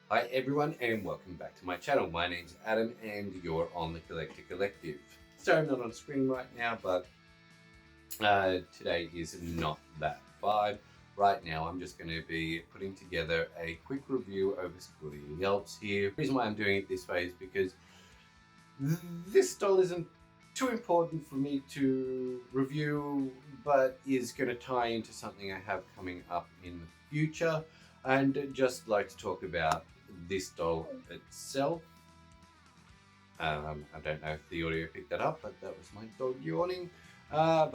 Hi everyone and welcome back to my channel. My name's Adam and you're on the Collector Collective. So I'm not on screen right now, but today is not that vibe. Right now I'm just going to be putting together a quick review over Ghoulia Yelps here. The reason why I'm doing it this way is because this doll isn't too important for me to review, but is going to tie into something I have coming up in the future. And just like to talk about this doll itself. I don't know if the audio picked that up, but that was my dog yawning. I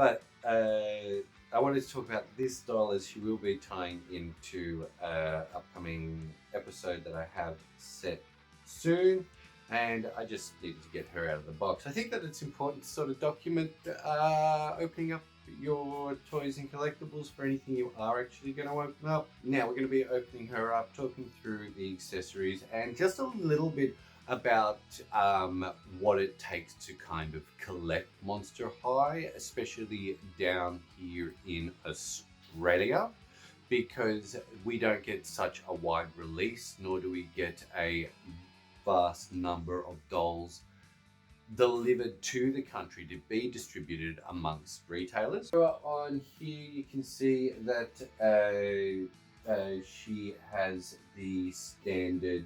wanted to talk about this doll as she will be tying into an upcoming episode that I have set soon. And I just needed to get her out of the box. I think that it's important to sort of document opening up your toys and collectibles for anything you are actually going to open up. Now we're going to be opening her up, talking through the accessories and just a little bit about what it takes to kind of collect Monster High, especially down here in Australia, because we don't get such a wide release, nor do we get a vast number of dolls delivered to the country to be distributed amongst retailers. So on here you can see that she has the standard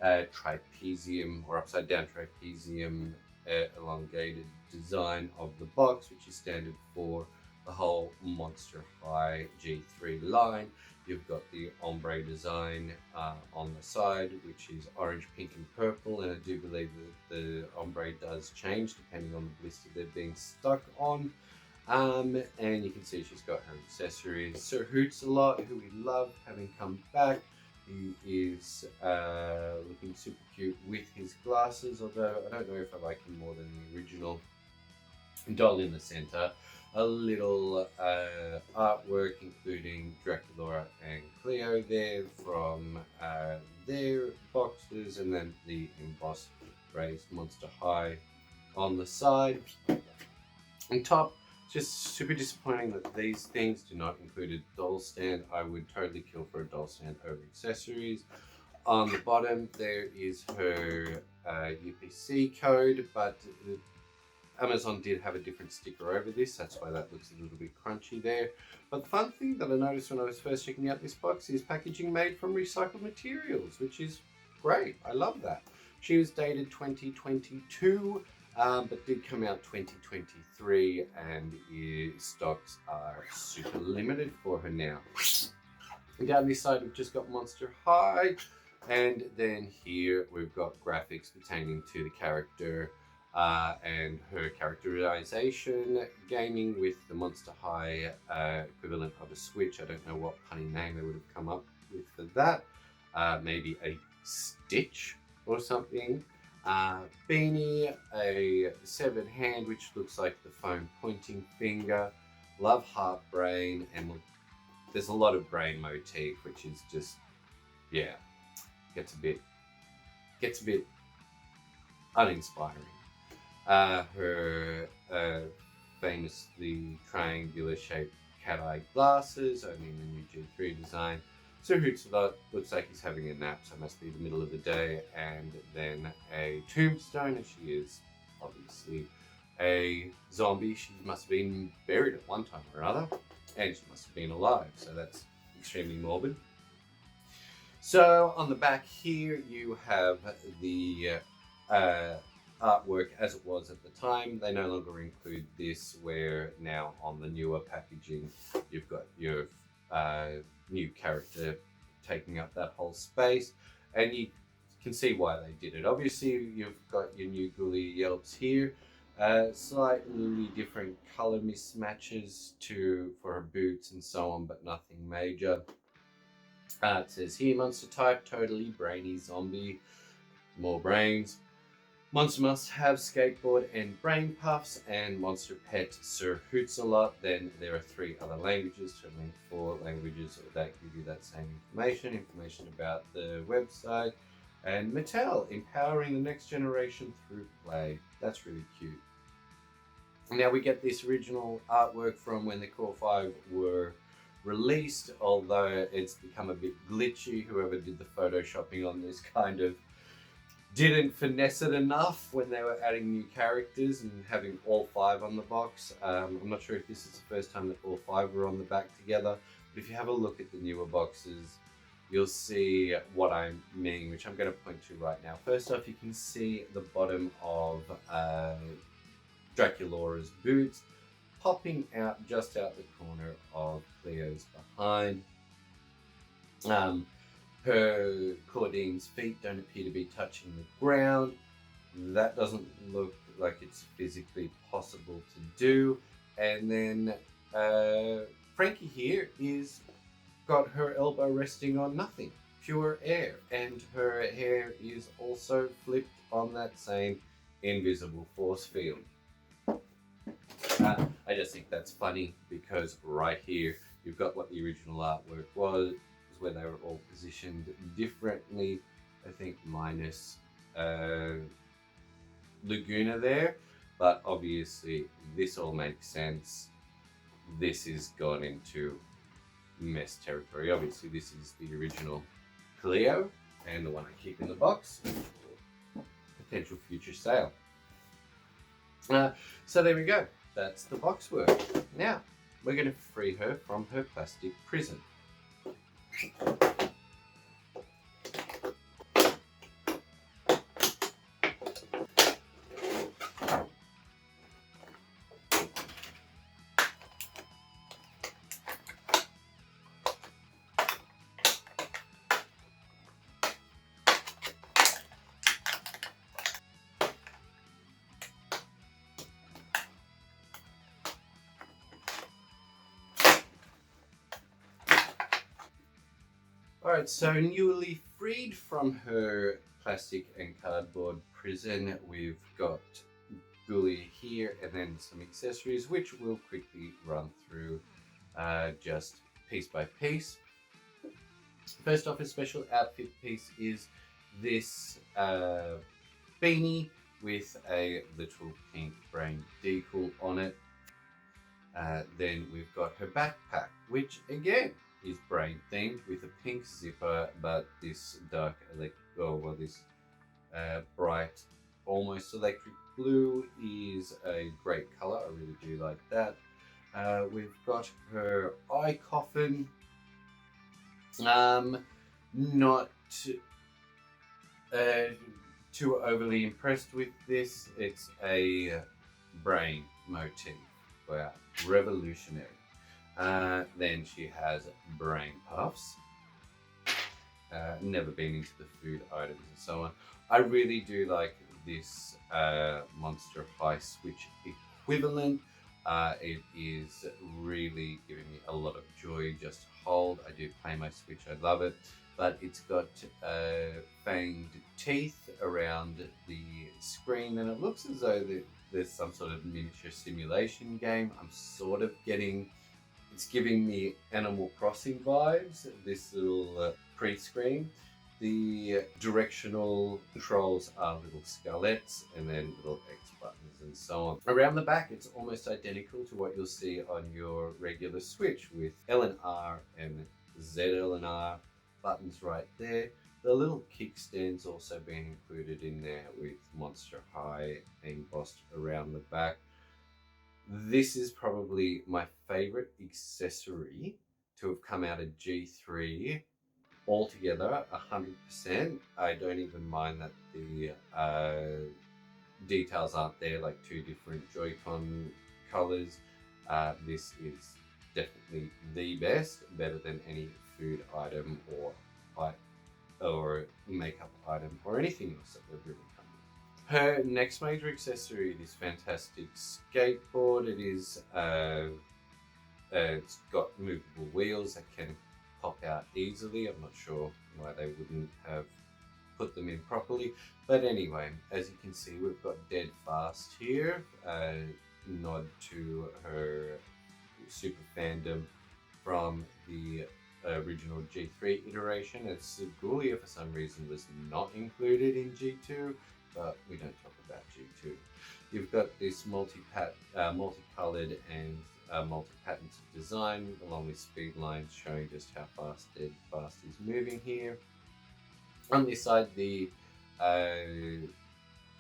trapezium or upside down trapezium elongated design of the box, which is standard for the whole Monster High G3 line. You've got the ombre design on the side, which is orange, pink, and purple, and I do believe that the ombre does change depending on the blister they're being stuck on. And you can see she's got her accessories. Sir Hoots-a-Lot, who we love having come back. He is looking super cute with his glasses, although I don't know if I like him more than the original. Doll in the center. A little artwork including Dracula and Cleo there from their boxes, and then the embossed raised Monster High on the side. On top, just super disappointing that these things do not include a doll stand. I would totally kill for a doll stand over accessories. On the bottom there is her UPC code, but Amazon did have a different sticker over this, that's why that looks a little bit crunchy there. But the fun thing that I noticed when I was first checking out this box is packaging made from recycled materials, which is great. I love that. She was dated 2022, but did come out 2023, and stocks are super limited for her now. And down this side we've just got Monster High, and then here we've got graphics pertaining to the character and her characterization, gaming with the Monster High equivalent of a Switch. I don't know what punny name they would have come up with for that. Maybe a Stitch or something. Beanie, a severed hand which looks like the phone pointing finger. Love Heart Brain, and there's a lot of brain motif, which is just, yeah, gets a bit uninspiring. Her famously triangular shaped cat-eye glasses, only in the new G3 design. Sir Hoots-a-Lot looks like he's having a nap, so it must be the middle of the day. And then a tombstone, and she is obviously a zombie. She must have been buried at one time or another, and she must have been alive, so that's extremely morbid. So on the back here you have the artwork as it was at the time. They no longer include this, where now on the newer packaging you've got your new character taking up that whole space, and you can see why they did it. Obviously you've got your new Ghoulia Yelps here, slightly different color mismatches for her boots and so on, but nothing major. It says here, monster type, totally brainy zombie, more brains. Monster must have skateboard and brain puffs, and monster pet Sir Hoots-a-Lot. Then there are 3 other languages, totaling 4 languages that give you that same information about the website. And Mattel, empowering the next generation through play. That's really cute. Now we get this original artwork from when the Core 5 were released, although it's become a bit glitchy. Whoever did the photoshopping on this kind of didn't finesse it enough when they were adding new characters and having all 5 on the box. I'm not sure if this is the first time that all 5 were on the back together, but if you have a look at the newer boxes, you'll see what I mean, which I'm going to point to right now. First off, you can see the bottom of Draculaura's boots popping out just out the corner of Cleo's behind. Her Claudine's feet don't appear to be touching the ground. That doesn't look like it's physically possible to do. And then Frankie here is got her elbow resting on nothing, pure air, and her hair is also flipped on that same invisible force field. I just think that's funny because right here you've got what the original artwork was where they were all positioned differently. I think minus Laguna there, but obviously this all makes sense. This is gone into mess territory. Obviously this is the original Cleo and the one I keep in the box for potential future sale. So there we go. That's the box work. Now we're going to free her from her plastic prison. Alright, so newly freed from her plastic and cardboard prison, we've got Ghoulia here and then some accessories, which we'll quickly run through just piece by piece. First off, a special outfit piece is this beanie with a little pink brain decal on it. Then we've got her backpack, which again is brain themed with a pink zipper, but this dark this bright, almost electric blue is a great color. I really do like that. We've got her eye coffin. Not too overly impressed with this. It's a brain motif. Wow, revolutionary. Then she has brain puffs. Never been into the food items and so on. I really do like this Monster High Switch equivalent. It is really giving me a lot of joy just to hold. I do play my Switch, I love it. But it's got fanged teeth around the screen, and it looks as though there's some sort of miniature simulation game. I'm sort of getting, it's giving me Animal Crossing vibes, this little pre-screen. The directional controls are little skeletts and then little X buttons and so on. Around the back, it's almost identical to what you'll see on your regular Switch with L and R and ZL and R buttons right there. The little kickstand's also been included in there with Monster High embossed around the back. This is probably my favorite accessory to have come out of G3 altogether, 100%. I don't even mind that the details aren't there, like 2 different Joy-Con colors. This is definitely the best, better than any food item or makeup item or anything else that we've really come with. Her next major accessory, this fantastic skateboard. It is it's got movable wheels that can pop out easily. I'm not sure why they wouldn't have put them in properly, but anyway, as you can see, we've got Dead Fast here, nod to her super fandom from the original G3 iteration. As Ghoulia for some reason was not included in G2, but we don't talk about G2. You've got this multicolored and multi-patented design, along with speed lines showing just how fast he's moving here. On this side,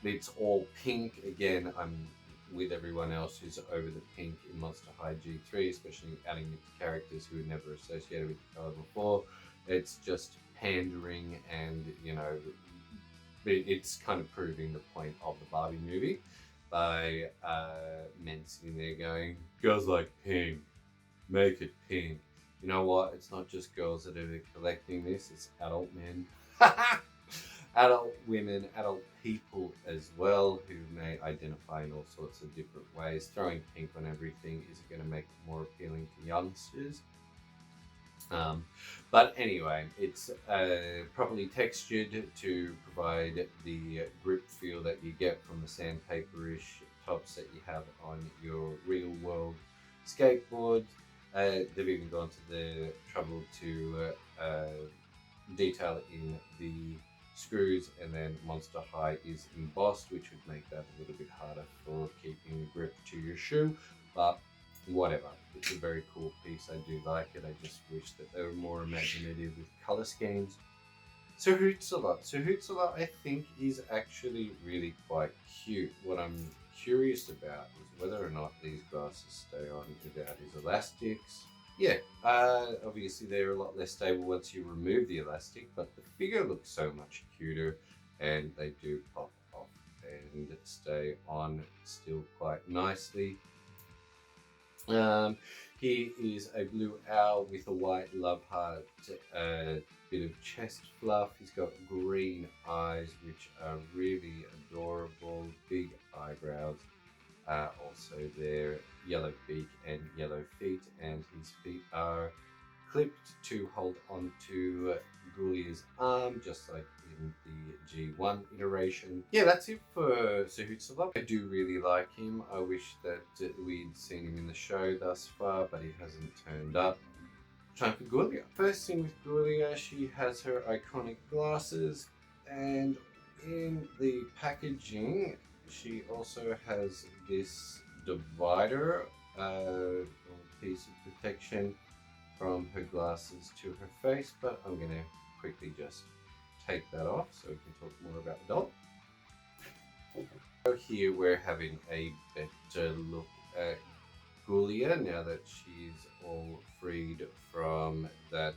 it's all pink. Again, I'm with everyone else who's over the pink in Monster High G3, especially adding it to characters who were never associated with the color before. It's just pandering, and it's kind of proving the point of the Barbie movie by men sitting there going, "Girls like pink, make it pink." You know what? It's not just girls that are collecting this; it's adult men. Adult women, adult people as well, who may identify in all sorts of different ways. Throwing pink on everything isn't going to make it more appealing to youngsters. But anyway, it's properly textured to provide the grip feel that you get from the sandpaperish tops that you have on your real world skateboard. They've even gone to the trouble to detail in the screws, and then Monster High is embossed, which would make that a little bit harder for keeping grip to your shoe, but whatever. It's a very cool piece. I do like it. I just wish that they were more imaginative with color schemes. So Hootsalot, I think, is actually really quite cute. What I'm curious about is whether or not these glasses stay on without his elastics. Yeah, obviously they're a lot less stable once you remove the elastic, but the figure looks so much cuter, and they do pop off and stay on still quite nicely. He is a blue owl with a white love heart, bit of chest fluff. He's got green eyes, which are really adorable, big eyebrows. Also their yellow beak and yellow feet, and his feet are clipped to hold onto Ghoulia's arm, just like in the G1 iteration. Yeah, that's it for Sir Hootsalot. I do really like him. I wish that we'd seen him in the show thus far, but he hasn't turned up. Time for Ghoulia. First thing with Ghoulia, she has her iconic glasses, and in the packaging, she also has this divider, piece of protection from her glasses to her face, but I'm going to quickly just take that off so we can talk more about the doll. So here we're having a better look at Ghoulia now that she's all freed from that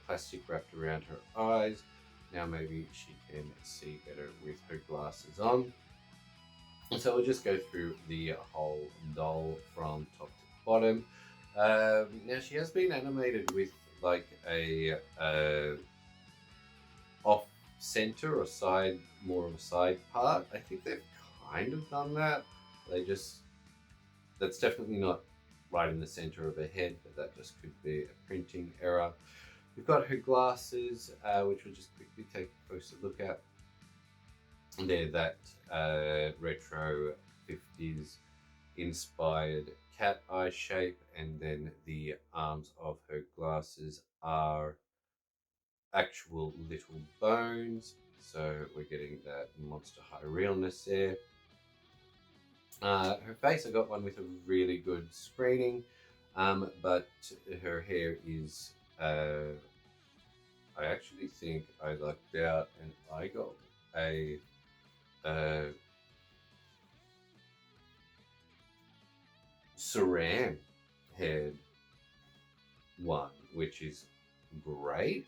plastic wrapped around her eyes. Now maybe she can see better with her glasses on. And so we'll just go through the whole doll from top to bottom. Now she has been animated with like a off center or side, more of a side part. I think they've kind of done that. That's definitely not right in the center of her head, but that just could be a printing error. We've got her glasses, which we'll just quickly take a closer look at. They're that retro 50s inspired cat eye shape, and then the arms of her glasses are actual little bones, so we're getting that Monster High realness there. Her face, I got one with a really good screening, but her hair is, I actually think I lucked out and I got a saran haired one, which is great.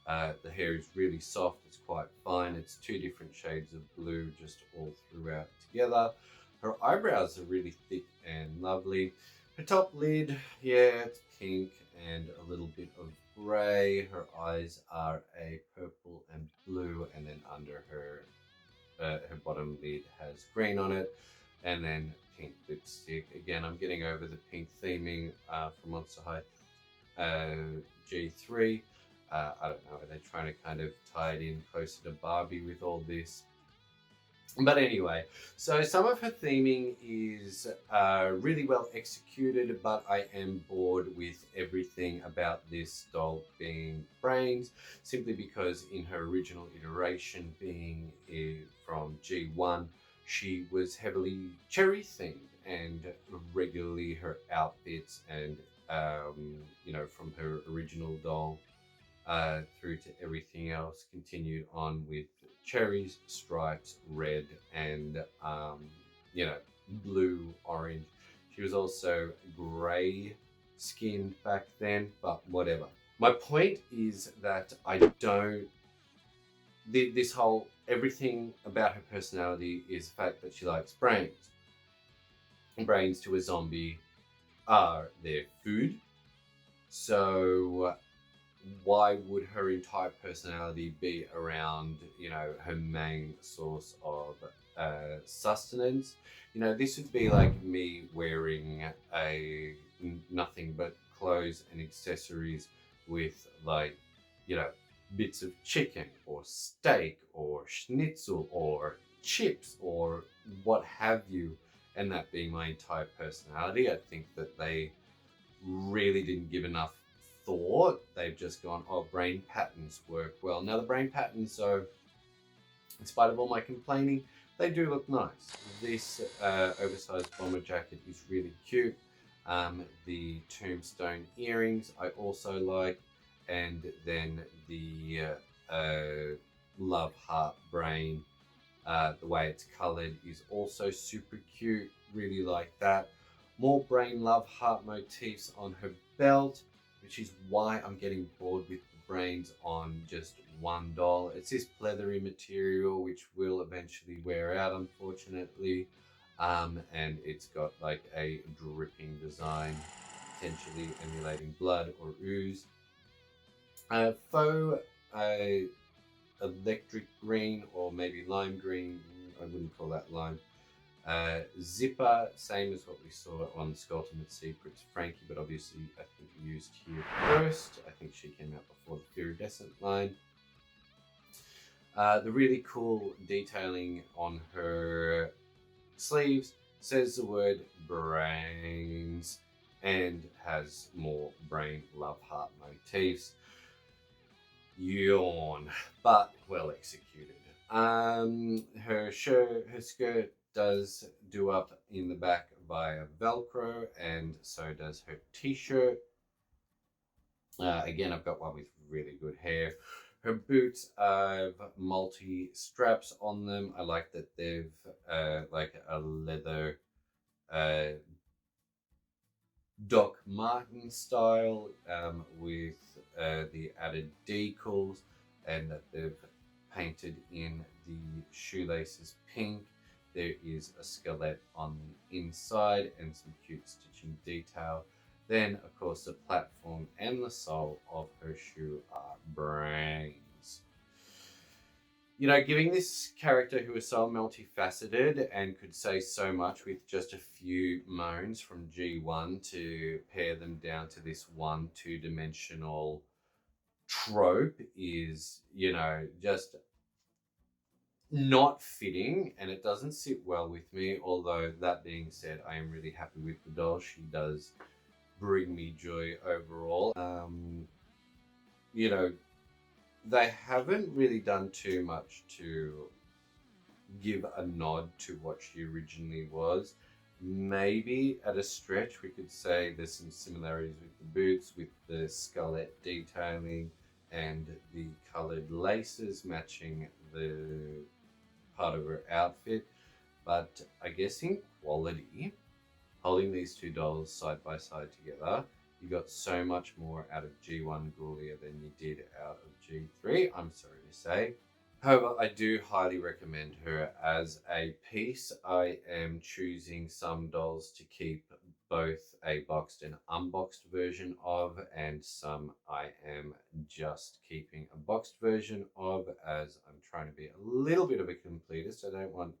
The hair is really soft, it's quite fine, it's 2 different shades of blue just all throughout together. Her eyebrows are really thick and lovely. Her top lid, yeah, it's pink and a little bit of grey. Her eyes are a purple and blue, and then under her bottom lid has green on it, and then pink lipstick. Again, I'm getting over the pink theming from Monster High G3. I don't know, are they trying to kind of tie it in closer to Barbie with all this? But anyway, so some of her theming is really well executed, but I am bored with everything about this doll being brains, simply because in her original iteration, being from G1, she was heavily cherry themed, and regularly her outfits and from her original doll through to everything else continued on with cherries, stripes, red, and blue, orange. She was also grey skinned back then, but whatever. My point is that I don't. This whole everything about her personality is the fact that she likes brains. Brains to a zombie are their food. So why would her entire personality be around, her main source of sustenance? This would be like me wearing nothing but clothes and accessories with bits of chicken or steak or schnitzel or chips or what have you, and that being my entire personality. I think that they really didn't give enough thought. They've just gone, oh, brain patterns work well. Now the brain patterns, so in spite of all my complaining, they do look nice. This oversized bomber jacket is really cute. The tombstone earrings I also like, and then the love heart brain, the way it's colored is also super cute. Really like that. More brain love heart motifs on her belt, which is why I'm getting bored with the brains on just one doll. It's this leathery material which will eventually wear out, unfortunately, and it's got like a dripping design, potentially emulating blood or ooze. Faux electric green, or maybe lime green. I wouldn't call that lime. Zipper, same as what we saw on Skulltimate Secrets Frankie, but obviously I think used here first. I think she came out before the Iridescent line. The really cool detailing on her sleeves says the word brains and has more brain love heart motifs. Yawn, but well executed. Her skirt does do up in the back via Velcro, and so does her t-shirt. Again, I've got one with really good hair. Her boots have multi straps on them. I like that they've like a leather Doc Marten style with the added decals, and that they've painted in the shoelaces pink. There is a skeleton on the inside and some cute stitching detail. Then, of course, the platform and the sole of her shoe are brains. Giving this character who is so multifaceted and could say so much with just a few moans from G1 to pare them down to this one two-dimensional trope is, just not fitting, and it doesn't sit well with me. Although that being said, I am really happy with the doll. She does bring me joy overall. They haven't really done too much to give a nod to what she originally was. Maybe at a stretch we could say there's some similarities with the boots, with the skullet detailing and the coloured laces matching the part of her outfit. But I guess in quality, holding these two dolls side by side together, you got so much more out of G1 Ghoulia than you did out of G3, I'm sorry to say. However, I do highly recommend her as a piece. I am choosing some dolls to keep both a boxed and unboxed version of, and some I am just keeping a boxed version of, as I'm trying to be a little bit of a completist. I don't want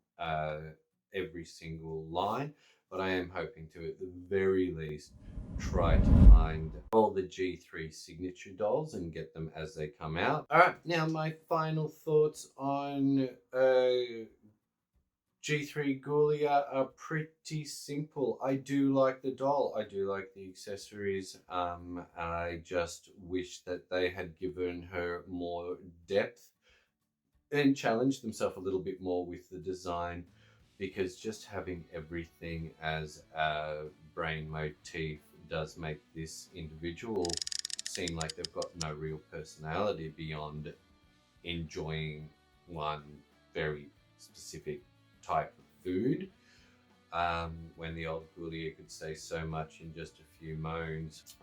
every single line, but I am hoping to, at the very least, try to find all the G3 signature dolls and get them as they come out. All right, now my final thoughts on G3 Ghoulia are pretty simple. I do like the doll. I do like the accessories. I just wish that they had given her more depth and challenged themselves a little bit more with the design. because just having everything as a brain motif does make this individual seem like they've got no real personality beyond enjoying one very specific type of food. When the old Ghoulia could say so much in just a few moans,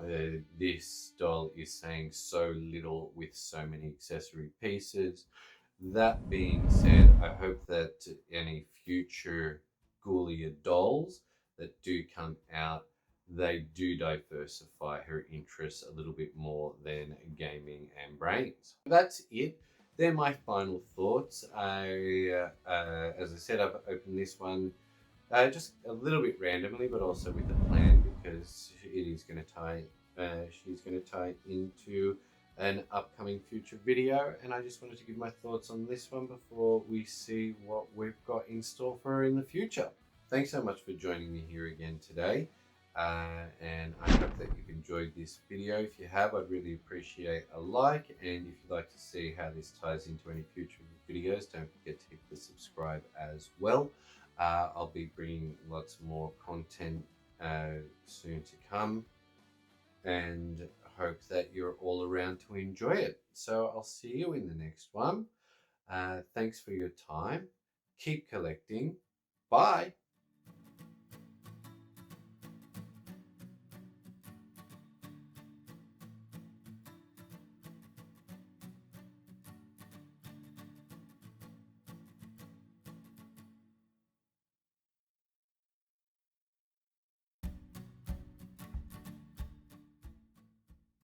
this doll is saying so little with so many accessory pieces. That being said, I hope that any future Ghoulia dolls that do come out, they do diversify her interests a little bit more than gaming and brains. That's it. They're my final thoughts. As I said, I've opened this one just a little bit randomly, but also with a plan because it is going to tie. She's going to tie into an upcoming future video, and I just wanted to give my thoughts on this one before we see what we've got in store for her in the future. Thanks so much for joining me here again today, and I hope that you've enjoyed this video. If you have, I'd really appreciate a like, and if you'd like to see how this ties into any future videos, don't forget to hit the subscribe as well. I'll be bringing lots more content soon to come, and hope that you're all around to enjoy it. So I'll see you in the next one. Thanks for your time. Keep collecting. Bye.